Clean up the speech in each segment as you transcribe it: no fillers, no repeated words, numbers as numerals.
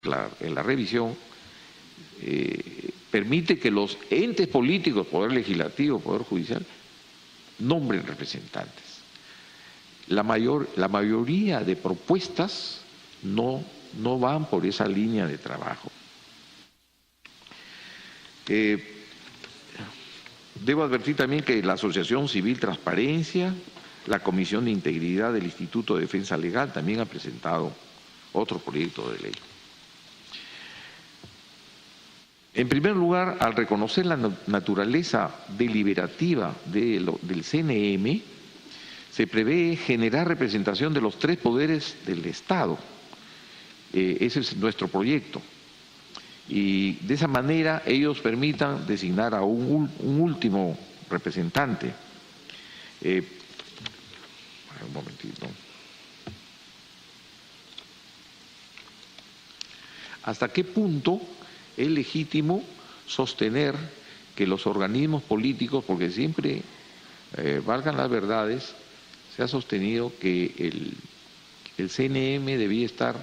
en la revisión, permite que los entes políticos, Poder Legislativo, Poder Judicial, nombren representantes. La mayoría de propuestas no van por esa línea de trabajo. Debo advertir también que la Asociación Civil Transparencia, la Comisión de Integridad del Instituto de Defensa Legal también ha presentado otro proyecto de ley. En primer lugar, al reconocer la naturaleza deliberativa del CNM, se prevé generar representación de los 3 poderes del Estado. Ese es nuestro proyecto. Y de esa manera ellos permitan designar a un último representante. Un momentito. ¿Hasta qué punto es legítimo sostener que los organismos políticos, porque siempre, valgan las verdades, se ha sostenido que el CNM debía estar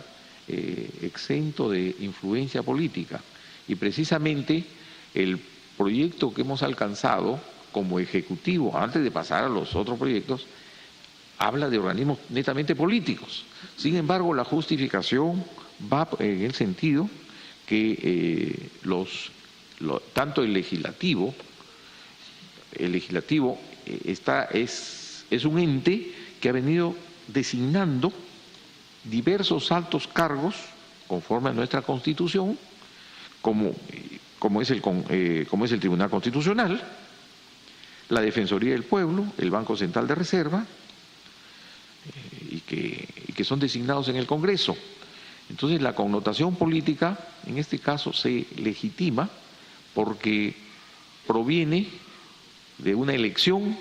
exento de influencia política? Y precisamente el proyecto que hemos alcanzado como ejecutivo, antes de pasar a los otros proyectos, habla de organismos netamente políticos. Sin embargo, la justificación va en el sentido que tanto el legislativo es un ente que ha venido designando diversos altos cargos conforme a nuestra Constitución, como es el Tribunal Constitucional, la Defensoría del Pueblo, el Banco Central de Reserva, y que son designados en el Congreso. Entonces, la connotación política, en este caso, se legitima porque proviene de una elección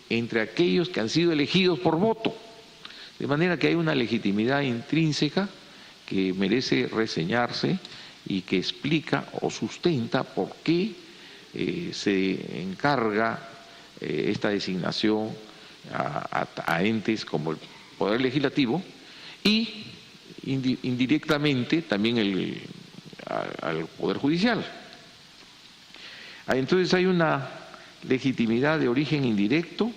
entre aquellos que han sido elegidos por voto. De manera que hay una legitimidad intrínseca que merece reseñarse y que explica o sustenta por qué se encarga esta designación a entes como el Poder Legislativo y indirectamente también al Poder Judicial. Entonces hay una legitimidad de origen indirecto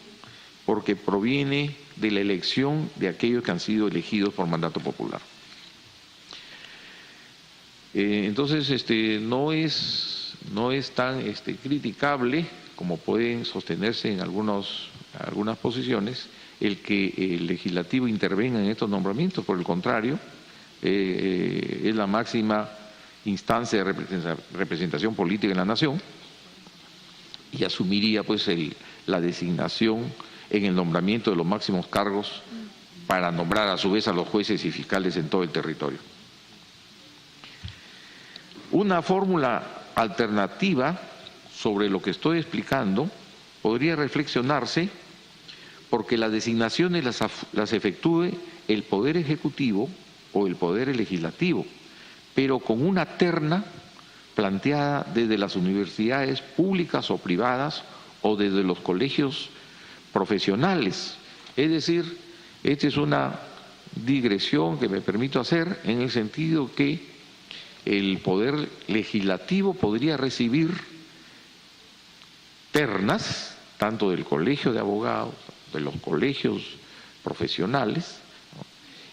porque proviene de la elección de aquellos que han sido elegidos por mandato popular. Entonces, no es tan criticable como pueden sostenerse en algunas posiciones el que el legislativo intervenga en estos nombramientos. Por el contrario, es la máxima instancia de representación política en la nación y asumiría pues la designación en el nombramiento de los máximos cargos para nombrar a su vez a los jueces y fiscales en todo el territorio. Una fórmula alternativa sobre lo que estoy explicando podría reflexionarse porque las designaciones las efectúe el Poder Ejecutivo o el Poder Legislativo, pero con una terna planteada desde las universidades públicas o privadas o desde los colegios profesionales. Es decir, esta es una digresión que me permito hacer en el sentido que el Poder Legislativo podría recibir ternas, tanto del Colegio de Abogados, de los colegios profesionales, ¿no?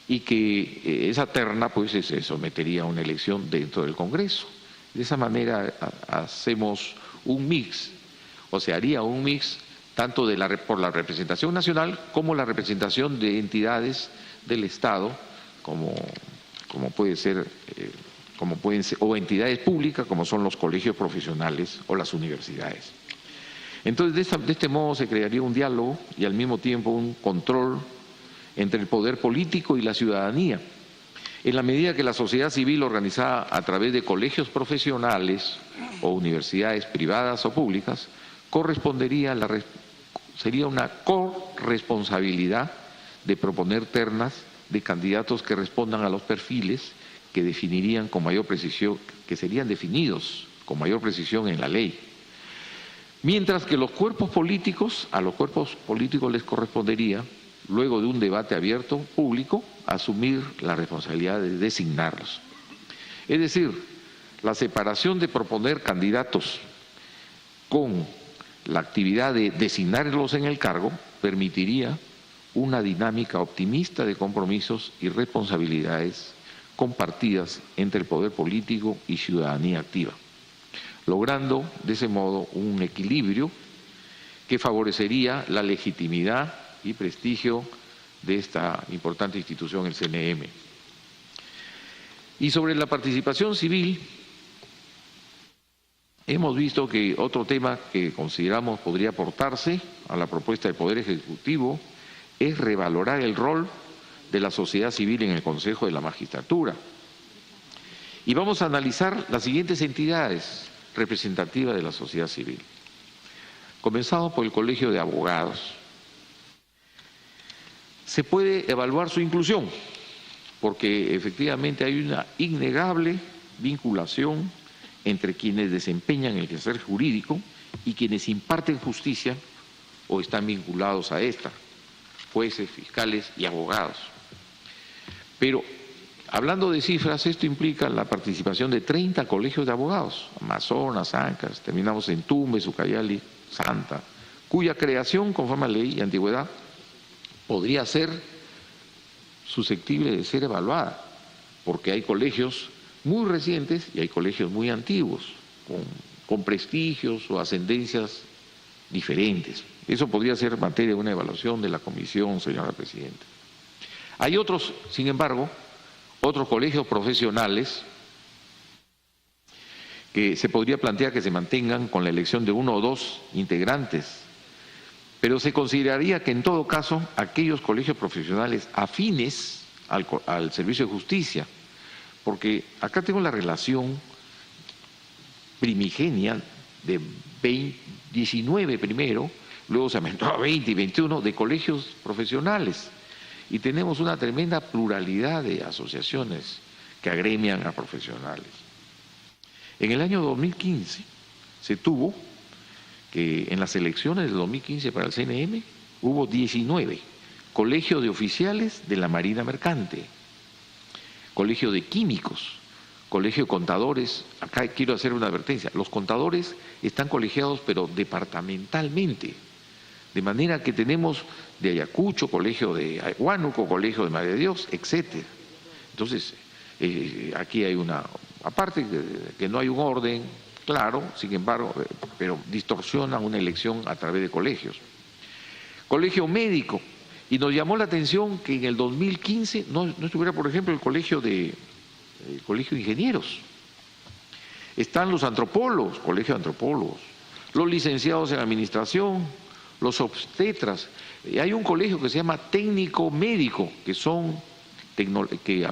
Y que esa terna pues se sometería a una elección dentro del Congreso. De esa manera hacemos un mix, o se haría un mix tanto por la representación nacional como la representación de entidades del Estado, como pueden ser, o entidades públicas como son los colegios profesionales o las universidades. Entonces, de este modo se crearía un diálogo y al mismo tiempo un control entre el poder político y la ciudadanía, en la medida que la sociedad civil organizada a través de colegios profesionales o universidades privadas o públicas sería una corresponsabilidad de proponer ternas de candidatos que respondan a los perfiles que definirían con mayor precisión, que serían definidos con mayor precisión en la ley. Mientras que a los cuerpos políticos les correspondería, luego de un debate abierto, público, asumir la responsabilidad de designarlos. Es decir, la separación de proponer candidatos con la actividad de designarlos en el cargo permitiría una dinámica optimista de compromisos y responsabilidades compartidas entre el poder político y ciudadanía activa, logrando de ese modo un equilibrio que favorecería la legitimidad y prestigio de esta importante institución, el CNM. Y sobre la participación civil, hemos visto que otro tema que consideramos podría aportarse a la propuesta del Poder Ejecutivo es revalorar el rol de la sociedad civil en el Consejo de la Magistratura. Y vamos a analizar las siguientes entidades representativas de la sociedad civil. Comenzamos por el Colegio de Abogados. Se puede evaluar su inclusión, porque efectivamente hay una innegable vinculación entre quienes desempeñan el quehacer jurídico y quienes imparten justicia o están vinculados a esta, jueces, fiscales y abogados. Pero, hablando de cifras, esto implica la participación de 30 colegios de abogados, Amazonas, Ancas, terminamos en Tumbes, Ucayali, Santa, cuya creación, conforme a ley y antigüedad, podría ser susceptible de ser evaluada, porque hay colegios muy recientes y hay colegios muy antiguos, con prestigios o ascendencias diferentes. Eso podría ser materia de una evaluación de la comisión, señora Presidenta. Hay otros, sin embargo, otros colegios profesionales que se podría plantear que se mantengan con la elección de 1 o 2 integrantes, pero se consideraría que en todo caso aquellos colegios profesionales afines al servicio de justicia, porque acá tengo la relación primigenia de 19 primero, luego se aumentó a 20 y 21 de colegios profesionales, y tenemos una tremenda pluralidad de asociaciones que agremian a profesionales. En el año 2015 se tuvo que en las elecciones del 2015 para el CNM hubo 19 colegios de oficiales de la Marina Mercante, colegio de químicos, colegio de contadores. Acá quiero hacer una advertencia, los contadores están colegiados pero departamentalmente, de manera que tenemos de Ayacucho, colegio de Huánuco, colegio de Madre de Dios, etcétera. Entonces, aquí hay una, aparte que no hay un orden claro, sin embargo, pero distorsiona una elección a través de colegios. Colegio médico, y nos llamó la atención que en el 2015 no estuviera, por ejemplo, el colegio de ingenieros. Están los antropólogos, colegio de antropólogos, los licenciados en administración, los obstetras. Hay un colegio que se llama técnico médico, que son que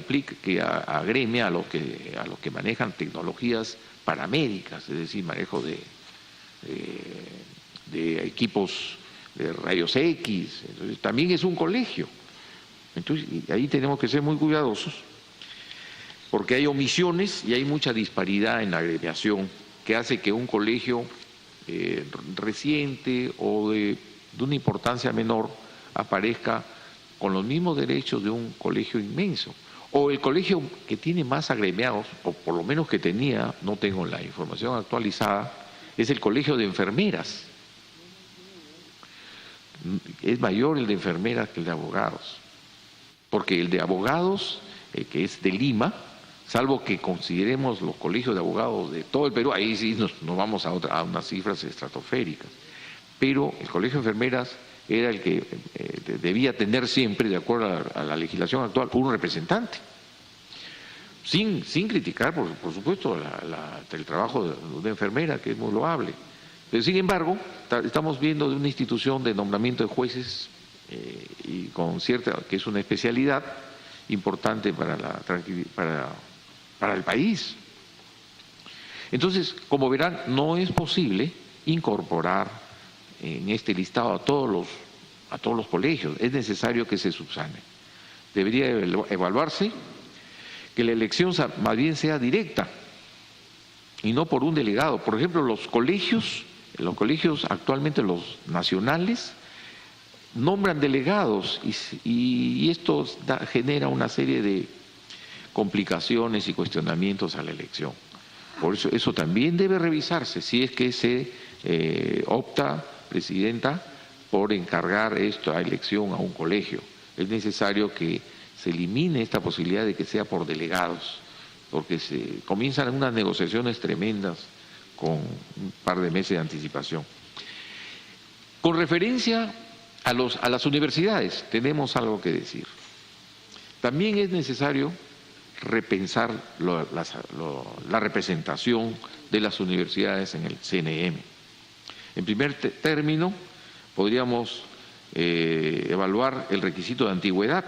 agremia a los que manejan tecnologías paramédicas, es decir, manejo de equipos de rayos X. Entonces, también es un colegio. Entonces, ahí tenemos que ser muy cuidadosos, porque hay omisiones y hay mucha disparidad en la agremiación que hace que un colegio reciente o de una importancia menor aparezca con los mismos derechos de un colegio inmenso. O el colegio que tiene más agremiados, o por lo menos que tenía, no tengo la información actualizada, es el colegio de enfermeras. Es mayor el de enfermeras que el de abogados, porque el de abogados, que es de Lima, salvo que consideremos los colegios de abogados de todo el Perú, ahí sí nos vamos a unas cifras estratosféricas, pero el colegio de enfermeras era el que debía tener siempre, de acuerdo a la legislación actual, un representante, sin criticar, por supuesto, el trabajo de una enfermera, que es muy loable. Pero sin embargo, estamos viendo de una institución de nombramiento de jueces y con cierta, que es una especialidad importante para el país. Entonces, como verán, no es posible incorporar en este listado a todos los colegios, es necesario que se subsane. Debería evaluarse que la elección más bien sea directa y no por un delegado. Por ejemplo, los colegios actualmente, los nacionales, nombran delegados y esto genera una serie de complicaciones y cuestionamientos a la elección. Por eso también debe revisarse si es que se opta, Presidenta, por encargar esta elección a un colegio. Es necesario que se elimine esta posibilidad de que sea por delegados, porque se comienzan unas negociaciones tremendas con un par de meses de anticipación. Con referencia a las universidades, tenemos algo que decir. También es necesario repensar la representación de las universidades en el CNM. En primer término, podríamos evaluar el requisito de antigüedad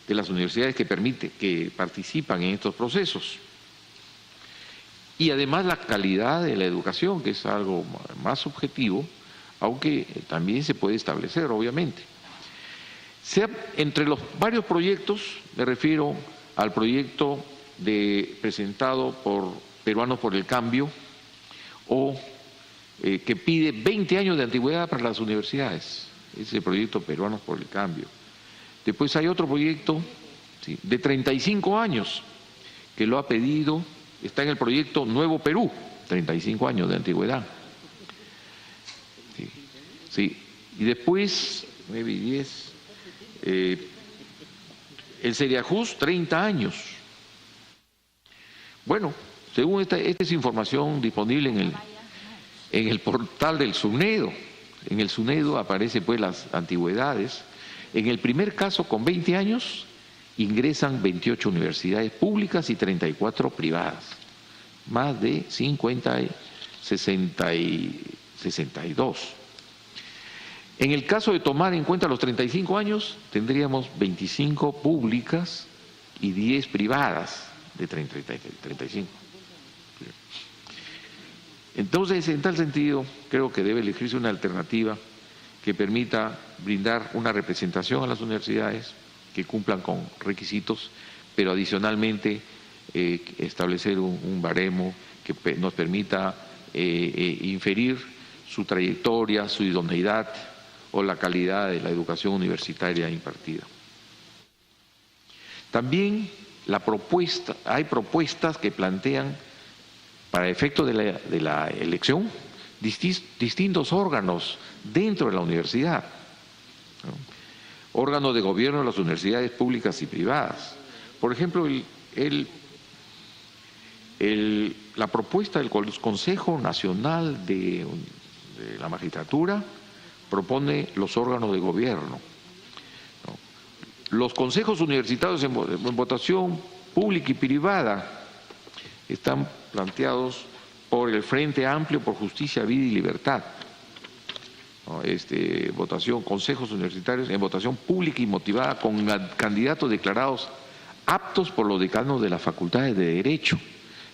de las universidades que participan en estos procesos. Y además la calidad de la educación, que es algo más subjetivo, aunque también se puede establecer, obviamente. Entre los varios proyectos, me refiero al proyecto presentado por Peruanos por el Cambio, que pide 20 años de antigüedad para las universidades. Es el proyecto Peruanos por el Cambio. Después hay otro proyecto, ¿sí?, de 35 años, que lo ha pedido, está en el proyecto Nuevo Perú, 35 años de antigüedad. Sí, sí. Y después, 9 y 10, el Seriajus, 30 años. Bueno, según esta es información disponible en el portal del SUNEDO. En el SUNEDO aparecen pues las antigüedades. En el primer caso, con 20 años, ingresan 28 universidades públicas y 34 privadas. Más de 50, 60 y 62. En el caso de tomar en cuenta los 35 años, tendríamos 25 públicas y 10 privadas de 35. Entonces, en tal sentido, creo que debe elegirse una alternativa que permita brindar una representación a las universidades que cumplan con requisitos, pero adicionalmente establecer un baremo que nos permita inferir su trayectoria, su idoneidad o la calidad de la educación universitaria impartida. También hay propuestas que plantean, para efecto de la elección, distintos órganos dentro de la universidad, ¿no? Órganos de gobierno de las universidades públicas y privadas. Por ejemplo, la propuesta del Consejo Nacional de la Magistratura propone los órganos de gobierno, ¿no? Los consejos universitarios en votación pública y privada están planteados por el Frente Amplio por Justicia, Vida y Libertad, ¿no? Consejos universitarios en votación pública y motivada con candidatos declarados aptos por los decanos de las facultades de Derecho.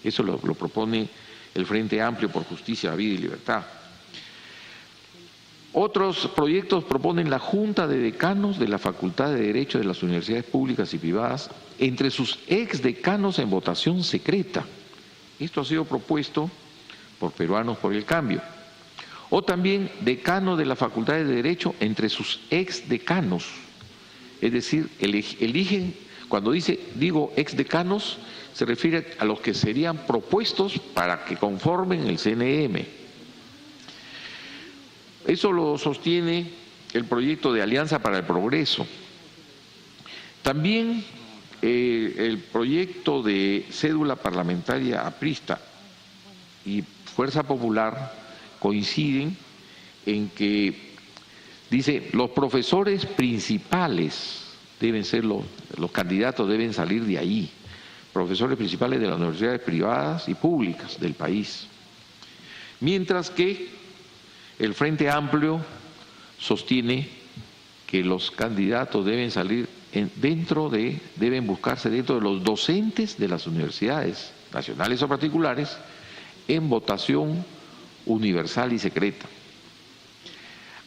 Eso lo propone el Frente Amplio por Justicia, Vida y Libertad. Otros proyectos proponen la Junta de Decanos de la Facultad de Derecho de las universidades públicas y privadas entre sus exdecanos en votación secreta. Esto ha sido propuesto por Peruanos por el Cambio. O también decano de la Facultad de Derecho entre sus exdecanos. Es decir, eligen, cuando digo exdecanos, se refiere a los que serían propuestos para que conformen el CNM. Eso lo sostiene el proyecto de Alianza para el Progreso. También el proyecto de cédula parlamentaria aprista y Fuerza Popular coinciden en que, dice, los profesores principales deben ser los candidatos, deben salir de ahí, profesores principales de las universidades privadas y públicas del país. Mientras que el Frente Amplio sostiene que los candidatos deben salir deben buscarse dentro de los docentes de las universidades, nacionales o particulares, en votación universal y secreta.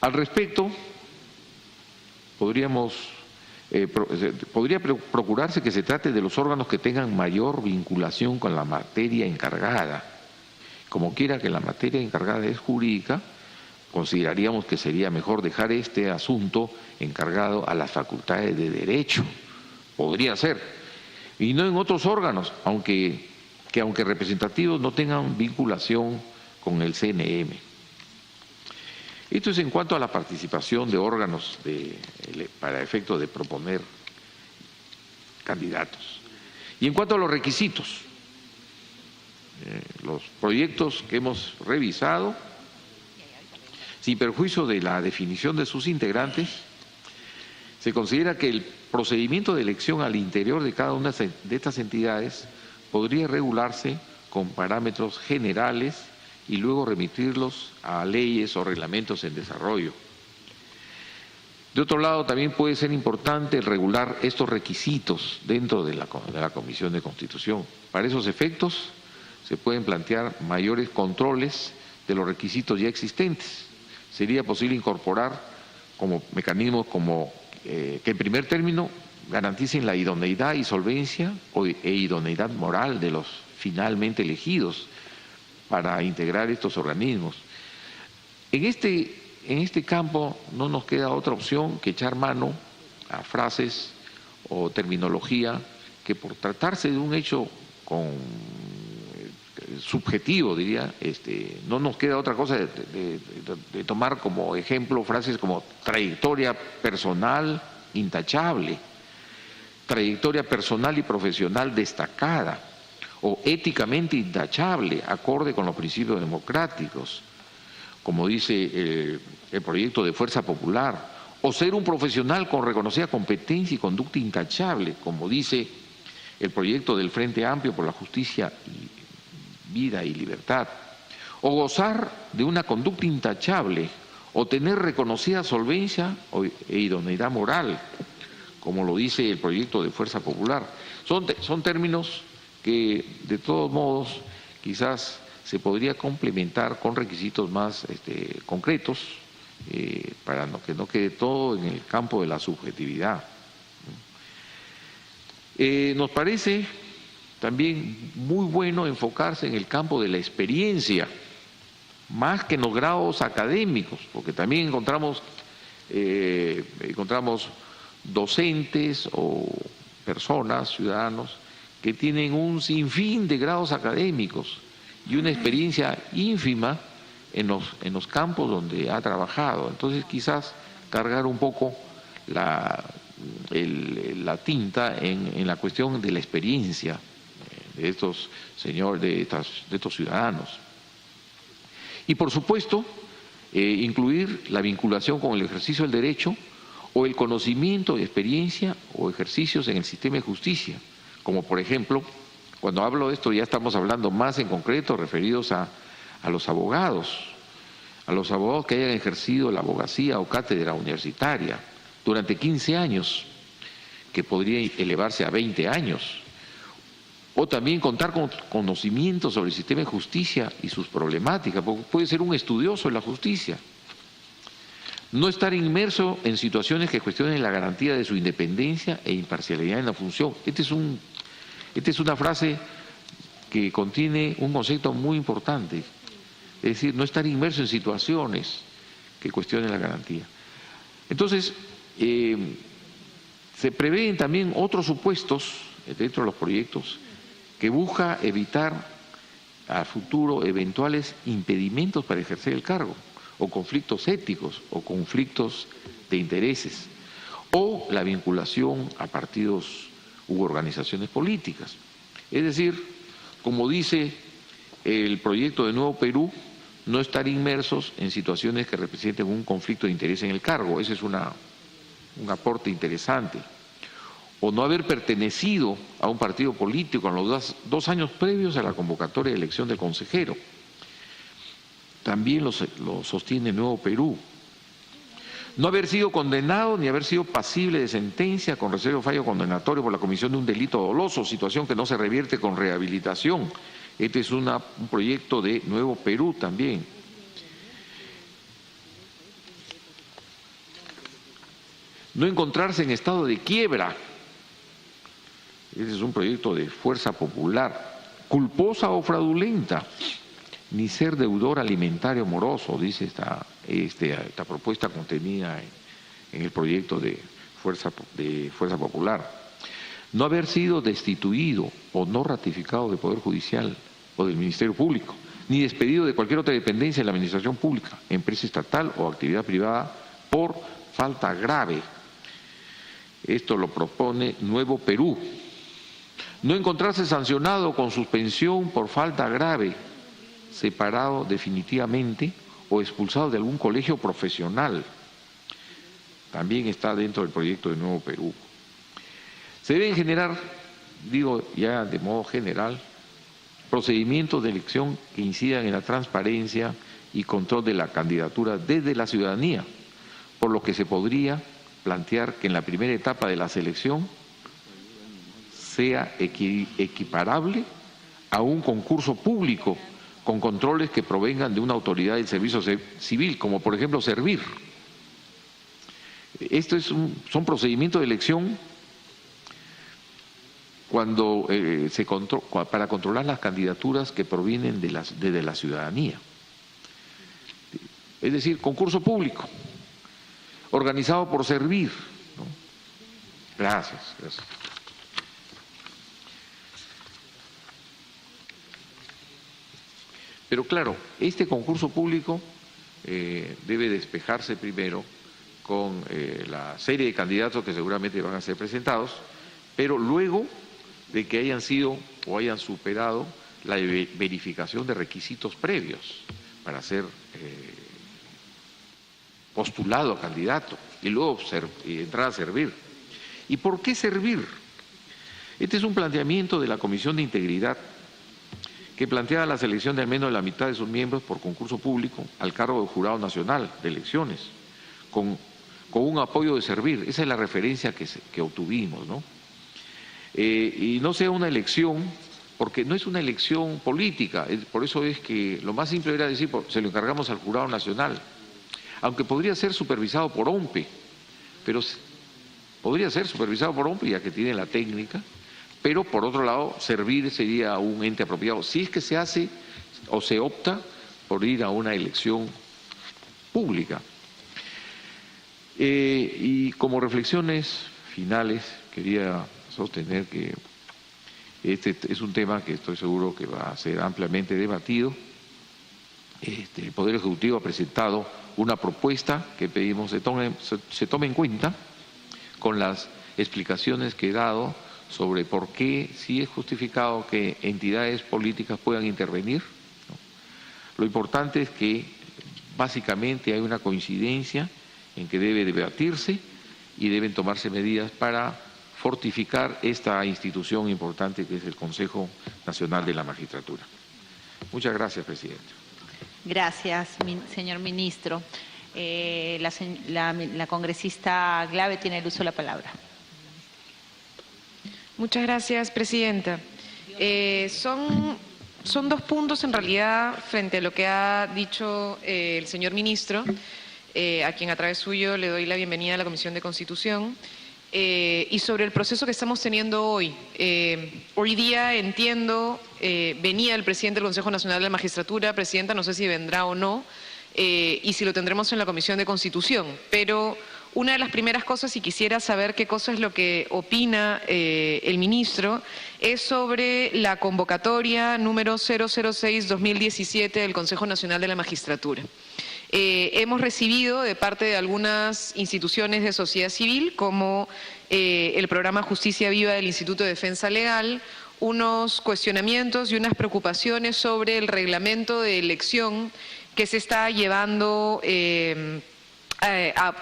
Al respecto, podría procurarse que se trate de los órganos que tengan mayor vinculación con la materia encargada. Como quiera que la materia encargada es jurídica, consideraríamos que sería mejor dejar este asunto encargado a las facultades de Derecho. Podría ser. y no en otros órganos, aunque representativos no tengan vinculación con el CNM. Esto es en cuanto a la participación de órganos para efecto de proponer candidatos. Y en cuanto a los requisitos, los proyectos que hemos revisado, sin perjuicio de la definición de sus integrantes, se considera que el procedimiento de elección al interior de cada una de estas entidades podría regularse con parámetros generales y luego remitirlos a leyes o reglamentos en desarrollo. De otro lado, también puede ser importante regular estos requisitos dentro de la Comisión de Constitución. Para esos efectos, se pueden plantear mayores controles de los requisitos ya existentes. Sería posible incorporar como mecanismos que en primer término garanticen la idoneidad y solvencia e idoneidad moral de los finalmente elegidos para integrar estos organismos. En este campo no nos queda otra opción que echar mano a frases o terminología que, por tratarse de un hecho subjetivo, diría, no nos queda otra cosa de tomar como ejemplo frases como trayectoria personal intachable, trayectoria personal y profesional destacada, o éticamente intachable, acorde con los principios democráticos, como dice el proyecto de Fuerza Popular, o ser un profesional con reconocida competencia y conducta intachable, como dice el proyecto del Frente Amplio por la Justicia, Vida y Libertad, o gozar de una conducta intachable, o tener reconocida solvencia e idoneidad moral, como lo dice el proyecto de Fuerza Popular. Son términos que, de todos modos, quizás se podría complementar con requisitos más concretos, para que no quede todo en el campo de la subjetividad. Nos parece también muy bueno enfocarse en el campo de la experiencia, más que en los grados académicos, porque también encontramos docentes o personas, ciudadanos, que tienen un sinfín de grados académicos y una experiencia ínfima en los campos donde ha trabajado. Entonces, quizás cargar un poco la tinta en la cuestión de la experiencia de estos señores, de estos ciudadanos. Y, por supuesto, incluir la vinculación con el ejercicio del derecho o el conocimiento, experiencia o ejercicios en el sistema de justicia, como por ejemplo, cuando hablo de esto ya estamos hablando más en concreto referidos a los abogados que hayan ejercido la abogacía o cátedra universitaria durante 15 años, que podría elevarse a 20 años, o también contar con conocimientos sobre el sistema de justicia y sus problemáticas, porque puede ser un estudioso de la justicia. No estar inmerso en situaciones que cuestionen la garantía de su independencia e imparcialidad en la función. Esta es una frase que contiene un concepto muy importante, es decir, no estar inmerso en situaciones que cuestionen la garantía. Entonces, se prevén también otros supuestos dentro de los proyectos que busca evitar a futuro eventuales impedimentos para ejercer el cargo, o conflictos éticos, o conflictos de intereses, o la vinculación a partidos u organizaciones políticas. Es decir, como dice el proyecto de Nuevo Perú, no estar inmersos en situaciones que representen un conflicto de interés en el cargo. Ese es un aporte interesante. O no haber pertenecido a un partido político en los dos años previos a la convocatoria de elección del consejero. También lo sostiene Nuevo Perú. No haber sido condenado ni haber sido pasible de sentencia con reserva de fallo condenatorio por la comisión de un delito doloso, situación que no se revierte con rehabilitación. Este es un proyecto de Nuevo Perú también. No encontrarse en estado de quiebra. Este es un proyecto de Fuerza Popular. Culposa o fraudulenta. Ni ser deudor alimentario moroso, dice esta propuesta contenida en el proyecto de Fuerza Popular. no haber sido destituido o no ratificado del Poder Judicial o del Ministerio Público, ni despedido de cualquier otra dependencia de la administración pública, empresa estatal o actividad privada por falta grave. Esto lo propone Nuevo Perú. No encontrarse sancionado con suspensión por falta grave, separado definitivamente o expulsado de algún colegio profesional. También está dentro del proyecto de Nuevo Perú. Se deben generar, digo ya de modo general, procedimientos de elección que incidan en la transparencia y control de la candidatura desde la ciudadanía, por lo que se podría plantear que en la primera etapa de la selección sea equiparable a un concurso público con controles que provengan de una autoridad del servicio civil, como por ejemplo Servir. Esto son procedimientos de elección cuando para controlar las candidaturas que provienen de la ciudadanía. Es decir, concurso público, organizado por Servir, ¿no? Gracias. Pero claro, este concurso público debe despejarse primero con la serie de candidatos que seguramente van a ser presentados, pero luego de que hayan sido o hayan superado la verificación de requisitos previos para ser postulado a candidato y luego entrar a servir. ¿Y por qué servir? Este es un planteamiento de la Comisión de Integridad que plantea la selección de al menos la mitad de sus miembros por concurso público al cargo del Jurado Nacional de Elecciones, con un apoyo de Servir. Esa es la referencia que obtuvimos, ¿no? Y no sea una elección, porque no es una elección política, por eso es que lo más simple era decir, se lo encargamos al Jurado Nacional, aunque podría ser supervisado por OMPE, pero podría ser supervisado por OMPE ya que tiene la técnica, pero por otro lado Servir sería un ente apropiado, si es que se hace o se opta por ir a una elección pública. Y como reflexiones finales quería sostener que este es un tema que estoy seguro que va a ser ampliamente debatido. El Poder Ejecutivo ha presentado una propuesta que pedimos se tome en cuenta con las explicaciones que he dado sobre por qué sí es justificado que entidades políticas puedan intervenir, ¿no? Lo importante es que básicamente hay una coincidencia en que debe debatirse y deben tomarse medidas para fortificar esta institución importante que es el Consejo Nacional de la Magistratura. Muchas gracias, presidente. Gracias, señor ministro. La congresista Glave tiene el uso de la palabra. Muchas gracias, presidenta. Son dos puntos en realidad frente a lo que ha dicho el señor ministro, a quien a través suyo le doy la bienvenida a la Comisión de Constitución, y sobre el proceso que estamos teniendo hoy. Hoy día entiendo, venía el presidente del Consejo Nacional de la Magistratura, presidenta, no sé si vendrá o no, y si lo tendremos en la Comisión de Constitución, pero una de las primeras cosas, y quisiera saber qué cosa es lo que opina el ministro, es sobre la convocatoria número 006-2017 del Consejo Nacional de la Magistratura. Hemos recibido de parte de algunas instituciones de sociedad civil, como el programa Justicia Viva del Instituto de Defensa Legal, unos cuestionamientos y unas preocupaciones sobre el reglamento de elección que se está llevando, que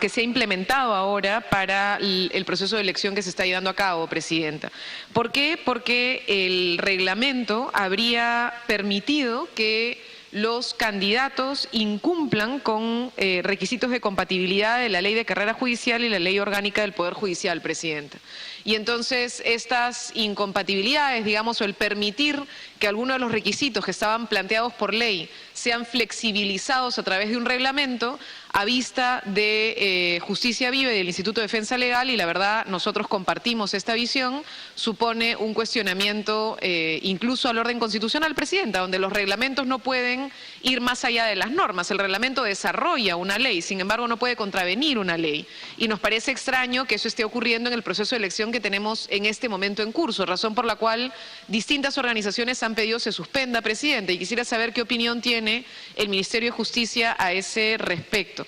se ha implementado ahora para el proceso de elección que se está llevando a cabo, presidenta. ¿Por qué? Porque el reglamento habría permitido que los candidatos incumplan con requisitos de compatibilidad de la Ley de Carrera Judicial y la Ley Orgánica del Poder Judicial, presidenta. Y entonces estas incompatibilidades, digamos, o el permitir que algunos de los requisitos que estaban planteados por ley sean flexibilizados a través de un reglamento, a vista de Justicia Viva y del Instituto de Defensa Legal, y la verdad nosotros compartimos esta visión, supone un cuestionamiento incluso al orden constitucional, presidenta, donde los reglamentos no pueden ir más allá de las normas. El reglamento desarrolla una ley, sin embargo no puede contravenir una ley. Y nos parece extraño que eso esté ocurriendo en el proceso de elección que tenemos en este momento en curso, razón por la cual distintas organizaciones han pedido se suspenda, presidente, y quisiera saber qué opinión tiene el Ministerio de Justicia a ese respecto.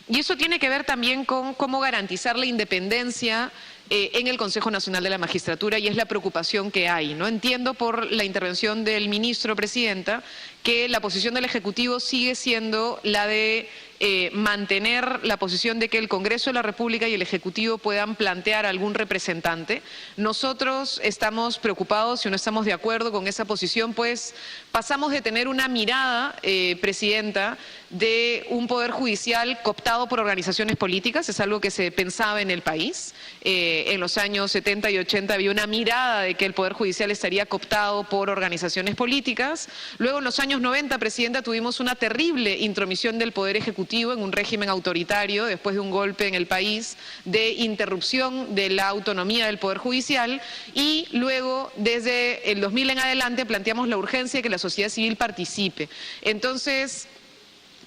Y eso tiene que ver también con cómo garantizar la independencia en el Consejo Nacional de la Magistratura, y es la preocupación que hay, ¿no? Entiendo por la intervención del ministro, presidenta, que la posición del Ejecutivo sigue siendo la de mantener la posición de que el Congreso de la República y el Ejecutivo puedan plantear algún representante. Nosotros estamos preocupados, si no estamos de acuerdo con esa posición, pues pasamos de tener una mirada, presidenta, de un poder judicial cooptado por organizaciones políticas, es algo que se pensaba en el país. En los años 70 y 80 había una mirada de que el poder judicial estaría cooptado por organizaciones políticas. Luego en los años 90, presidenta, tuvimos una terrible intromisión del poder ejecutivo en un régimen autoritario, después de un golpe en el país de interrupción de la autonomía del Poder Judicial, y luego desde el 2000 en adelante planteamos la urgencia de que la sociedad civil participe. Entonces,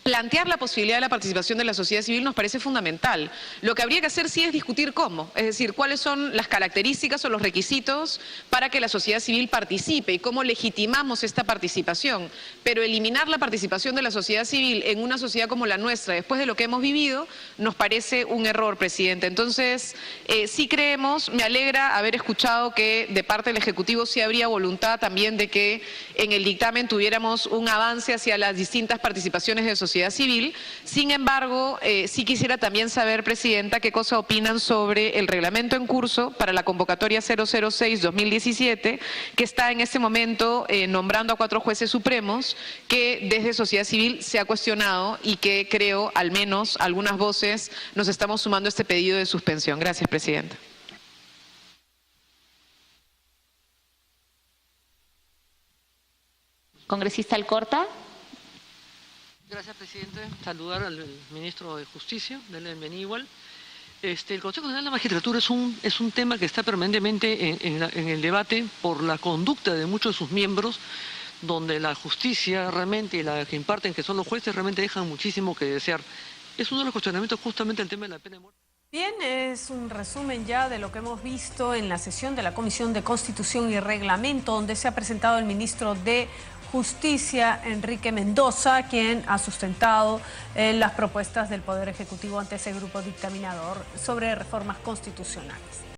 plantear la posibilidad de la participación de la sociedad civil nos parece fundamental. Lo que habría que hacer sí es discutir cómo, es decir, cuáles son las características o los requisitos para que la sociedad civil participe y cómo legitimamos esta participación. Pero eliminar la participación de la sociedad civil en una sociedad como la nuestra, después de lo que hemos vivido, nos parece un error, presidente. Entonces, sí creemos, me alegra haber escuchado que de parte del Ejecutivo sí habría voluntad también de que en el dictamen tuviéramos un avance hacia las distintas participaciones de sociedad civil. Sin embargo, sí quisiera también saber, presidenta, qué cosa opinan sobre el reglamento en curso para la convocatoria 006-2017, que está en este momento nombrando a 4 jueces supremos, que desde sociedad civil se ha cuestionado y que creo, al menos algunas voces, nos estamos sumando a este pedido de suspensión. Gracias, presidenta. Congresista Alcorta. Gracias, presidente. Saludar al ministro de Justicia, darle la bienvenida igual. El Consejo Nacional de la Magistratura es un tema que está permanentemente en el debate por la conducta de muchos de sus miembros, donde la justicia realmente y la que imparten, que son los jueces, realmente dejan muchísimo que desear. Es uno de los cuestionamientos justamente el tema de la pena de muerte. Bien, es un resumen ya de lo que hemos visto en la sesión de la Comisión de Constitución y Reglamento, donde se ha presentado el ministro de Justicia, Enrique Mendoza, quien ha sustentado las propuestas del Poder Ejecutivo ante ese grupo dictaminador sobre reformas constitucionales.